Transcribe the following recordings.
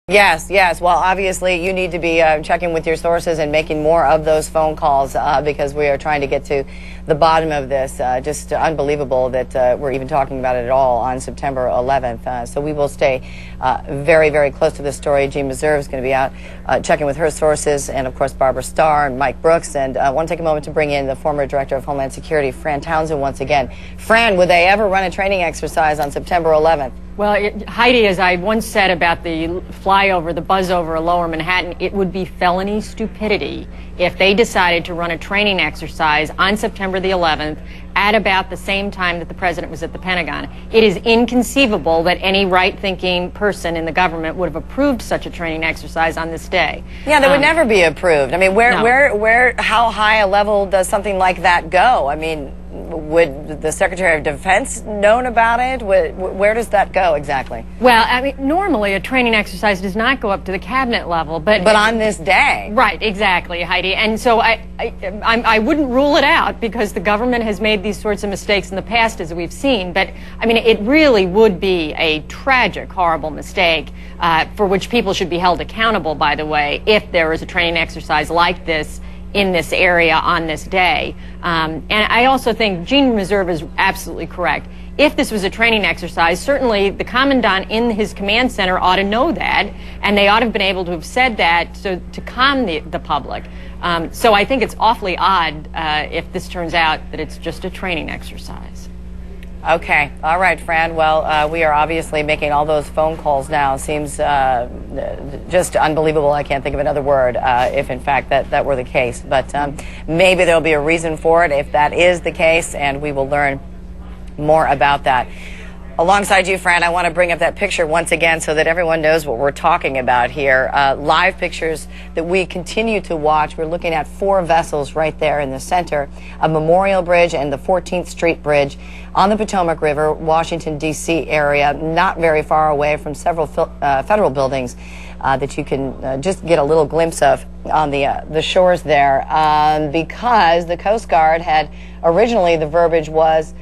Yes, yes. Well, obviously, you need to be checking with your sources and making more of those phone calls because we are trying to get to the bottom of this. Just unbelievable that we're even talking about it at all on September 11th. So we will stay very, very close to this story. Jeanne Meserve is going to be out checking with her sources, and, of course, Barbara Starr and Mike Brooks. And I want to take a moment to bring in the former director of Homeland Security, Fran Townsend, once again. Fran, would they ever run a training exercise on September 11th? Well, Heidi, as I once said about the flyover, the buzz over Lower Manhattan, it would be felony stupidity if they decided to run a training exercise on September the 11th at about the same time that the president was at the Pentagon. It is inconceivable that any right-thinking person in the government would have approved such a training exercise on this day. Yeah, that would never be approved. I mean, how high a level does something like that go? I mean, would the Secretary of Defense known about it? Where does that go exactly? Well, I mean, normally a training exercise does not go up to the cabinet level, but on this day, right? Exactly, Heidi. And so I wouldn't rule it out because the government has made these sorts of mistakes in the past, as we've seen. But I mean, it really would be a tragic, horrible mistake for which people should be held accountable. By the way, if there is a training exercise like this in this area on this day. And I also think Jeanne Meserve is absolutely correct. If this was a training exercise, certainly the commandant in his command center ought to know that, and they ought to have been able to have said that to calm the public. So I think it's awfully odd if this turns out that it's just a training exercise. Okay. All right, Fran. Well, we are obviously making all those phone calls now. Seems just unbelievable. I can't think of another word if, in fact, that were the case. But maybe there'll be a reason for it if that is the case, and we will learn more about that. Alongside you, Fran, I want to bring up that picture once again so that everyone knows what we're talking about here. Live pictures that we continue to watch. We're looking at 4 vessels right there in the center of Memorial Bridge and the 14th Street Bridge on the Potomac River, Washington, D.C. area, not very far away from several federal buildings that you can just get a little glimpse of on the shores there because the Coast Guard had originally, the verbiage was,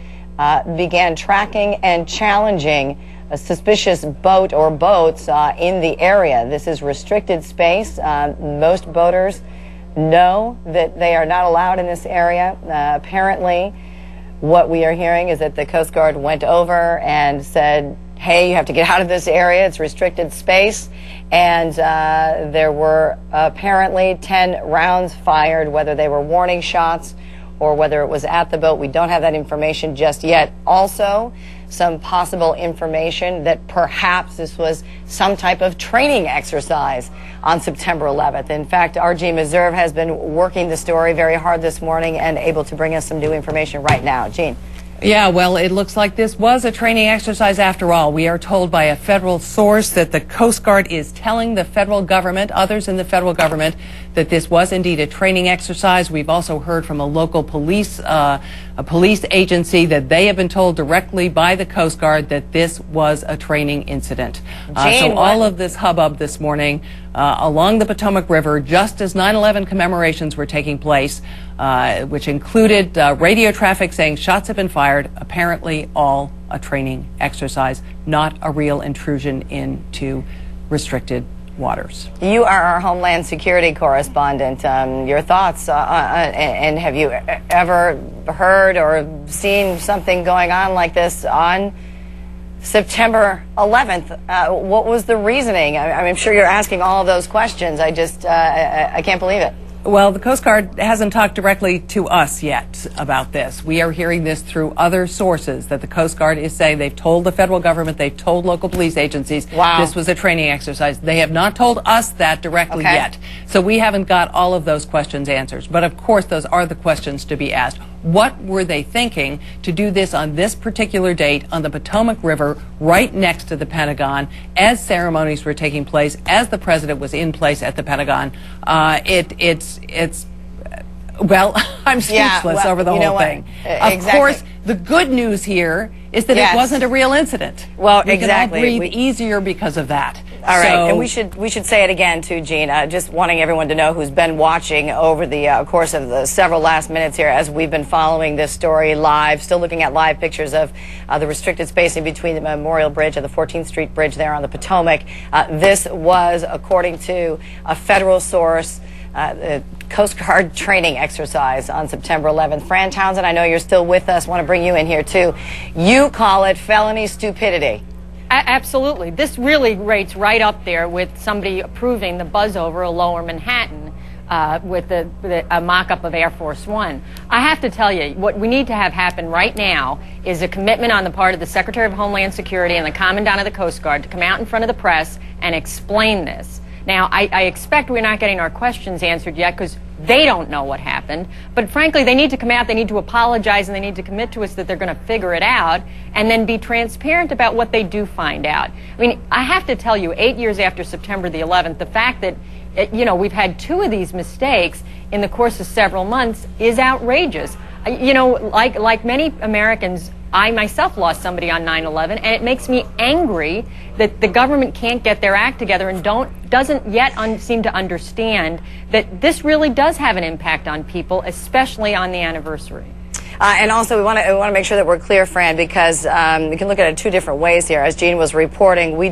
began tracking and challenging a suspicious boat or boats in the area. This is restricted space. Most boaters know that they are not allowed in this area. Apparently, what we are hearing is that the Coast Guard went over and said, hey, you have to get out of this area. It's restricted space. And there were apparently 10 rounds fired, whether they were warning shots or whether it was at the boat. We don't have that information just yet. Also, some possible information that perhaps this was some type of training exercise on September 11th. In fact, our Jeanne Meserve has been working the story very hard this morning and able to bring us some new information right now. Jeanne. Yeah, well, it looks like this was a training exercise after all. We are told by a federal source that the Coast Guard is telling the federal government, others in the federal government, that this was indeed a training exercise. We've also heard from a local police agency that they have been told directly by the Coast Guard that this was a training incident. So all of this hubbub this morning along the Potomac River, just as 9/11 commemorations were taking place, which included radio traffic saying shots have been fired, apparently all a training exercise, not a real intrusion into restricted waters. You are our Homeland Security correspondent. Your thoughts, and have you ever heard or seen something going on like this on September 11th? What was the reasoning? I'm sure you're asking all of those questions. I can't believe it. Well, the Coast Guard hasn't talked directly to us yet about this. We are hearing this through other sources, that the Coast Guard is saying they've told the federal government, they've told local police agencies this was a training exercise. They have not told us that directly yet. So we haven't got all of those questions answered. But of course, those are the questions to be asked. What were they thinking to do this on this particular date on the Potomac River, right next to the Pentagon, as ceremonies were taking place, as the president was in place at the Pentagon? Well, I'm speechless over the whole thing. Of course, the good news here is that it wasn't a real incident. Well, we can all breathe easier because of that. All right, and we should say it again too, Jeanne. Just wanting everyone to know who's been watching over the course of the several last minutes here as we've been following this story live, still looking at live pictures of the restricted spacing between the Memorial Bridge and the 14th Street Bridge there on the Potomac. This was, according to a federal source, the Coast Guard training exercise on September 11th. Fran Townsend, I know you're still with us. Want to bring you in here too. You call it felony stupidity. Absolutely. This really rates right up there with somebody approving the buzz over of Lower Manhattan with a mock-up of Air Force One. I have to tell you, what we need to have happen right now is a commitment on the part of the Secretary of Homeland Security and the Commandant of the Coast Guard to come out in front of the press and explain this. Now, I expect we're not getting our questions answered yet because they don't know what happened. But frankly, they need to come out, they need to apologize, and they need to commit to us that they're going to figure it out and then be transparent about what they do find out. I mean, I have to tell you, 8 years after September the 11th, the fact that, we've had 2 of these mistakes in the course of several months is outrageous. Like many Americans, I myself lost somebody on 9/11, and it makes me angry that the government can't get their act together and doesn't yet seem to understand that this really does have an impact on people, especially on the anniversary. And also, we want to make sure that we're clear, Fran, because we can look at it 2 different ways here. As Jeanne was reporting, we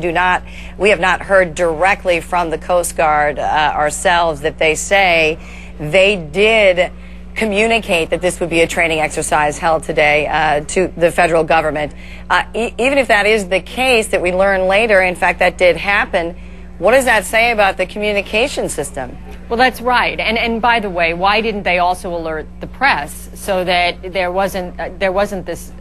have not heard directly from the Coast Guard ourselves that they say they did communicate that this would be a training exercise held today to the federal government. Even if that is the case, that we learn later, in fact, that did happen, what does that say about the communication system? Well, that's right. And by the way, why didn't they also alert the press so that there wasn't this,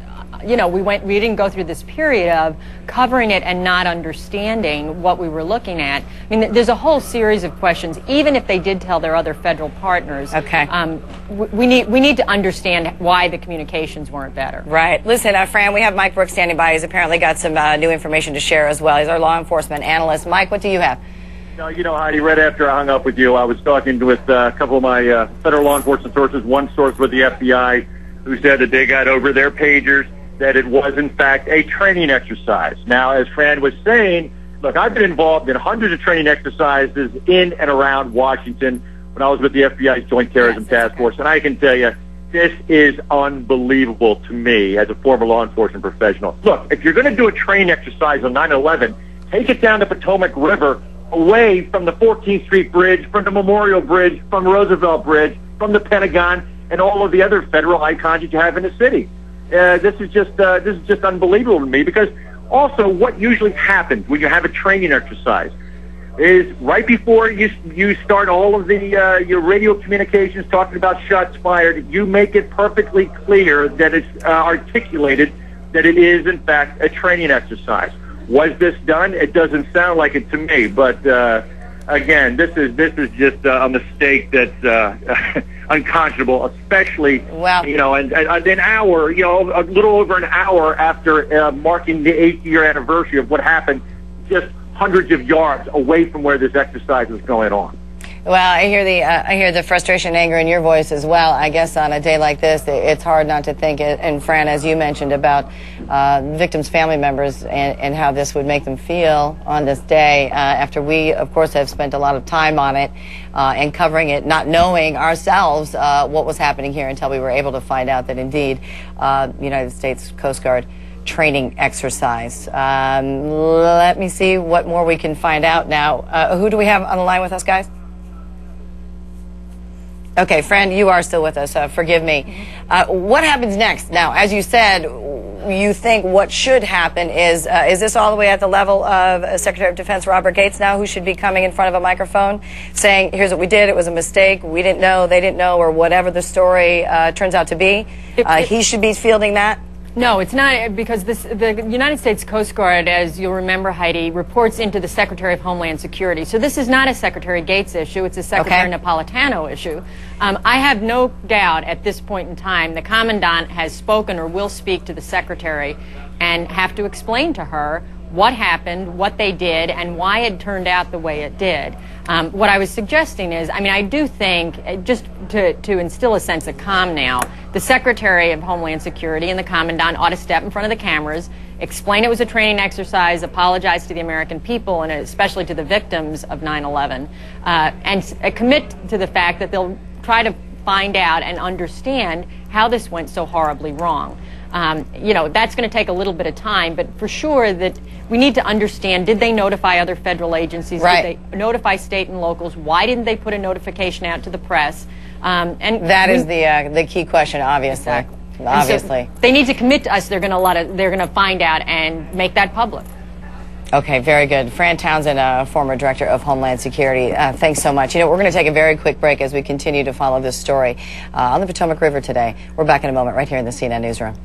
we didn't go through this period of covering it and not understanding what we were looking at. I mean, there's a whole series of questions. Even if they did tell their other federal partners, okay, we need to understand why the communications weren't better. Right. Listen, Fran, we have Mike Brooks standing by. He's apparently got some new information to share as well. He's our law enforcement analyst. Mike, what do you have? Heidi, right after I hung up with you, I was talking with a couple of my federal law enforcement sources. One source with the FBI who said that they got over their pagers, that it was, in fact, a training exercise. Now, as Fran was saying, look, I've been involved in hundreds of training exercises in and around Washington when I was with the FBI's Joint Terrorism Task Force, and I can tell you, this is unbelievable to me as a former law enforcement professional. Look, if you're going to do a training exercise on 9/11, take it down the Potomac River, away from the 14th Street Bridge, from the Memorial Bridge, from Roosevelt Bridge, from the Pentagon, and all of the other federal icons that you have in the city. This is just unbelievable to me, because also what usually happens when you have a training exercise is right before you start all of the your radio communications talking about shots fired, you make it perfectly clear that it's articulated that it is in fact a training exercise. Was this done? It doesn't sound like it to me, but again, this is just a mistake that's unconscionable, especially and an hour, a little over an hour after marking the 8th-year anniversary of what happened, just hundreds of yards away from where this exercise was going on. Well, I hear the frustration and anger in your voice as well. I guess on a day like this, it's hard not to think, and Fran, as you mentioned, about victims' family members and how this would make them feel on this day after we, of course, have spent a lot of time on it and covering it, not knowing ourselves what was happening here until we were able to find out that indeed United States Coast Guard training exercise. Let me see what more we can find out now. Who do we have on the line with us, guys? Okay, Fran, you are still with us. Forgive me. What happens next? Now, as you said, you think what should happen is this all the way at the level of Secretary of Defense Robert Gates now, who should be coming in front of a microphone saying, here's what we did, it was a mistake, we didn't know, they didn't know, or whatever the story turns out to be? He should be fielding that? No, it's not, because the United States Coast Guard, as you'll remember, Heidi, reports into the Secretary of Homeland Security. So this is not a Secretary Gates issue, it's a Secretary Napolitano issue. I have no doubt at this point in time the Commandant has spoken or will speak to the Secretary and have to explain to her what happened, what they did, and why it turned out the way it did. What I was suggesting is, I do think, just to instill a sense of calm now, the Secretary of Homeland Security and the Commandant ought to step in front of the cameras explain it was a training exercise, apologize to the American people, and especially to the victims of 9/11, and commit to the fact that they'll try to find out and understand how this went so horribly wrong. You know, that's going to take a little bit of time, but for sure that we need to understand, did they notify other federal agencies? Right. Did they notify state and locals? Why didn't they put a notification out to the press? And that is the key question, obviously. Exactly. Obviously. So they need to commit to us. They're going to find out and make that public. Okay, very good. Fran Townsend, former director of Homeland Security, thanks so much. You know, we're going to take a very quick break as we continue to follow this story on the Potomac River today. We're back in a moment right here in the CNN Newsroom.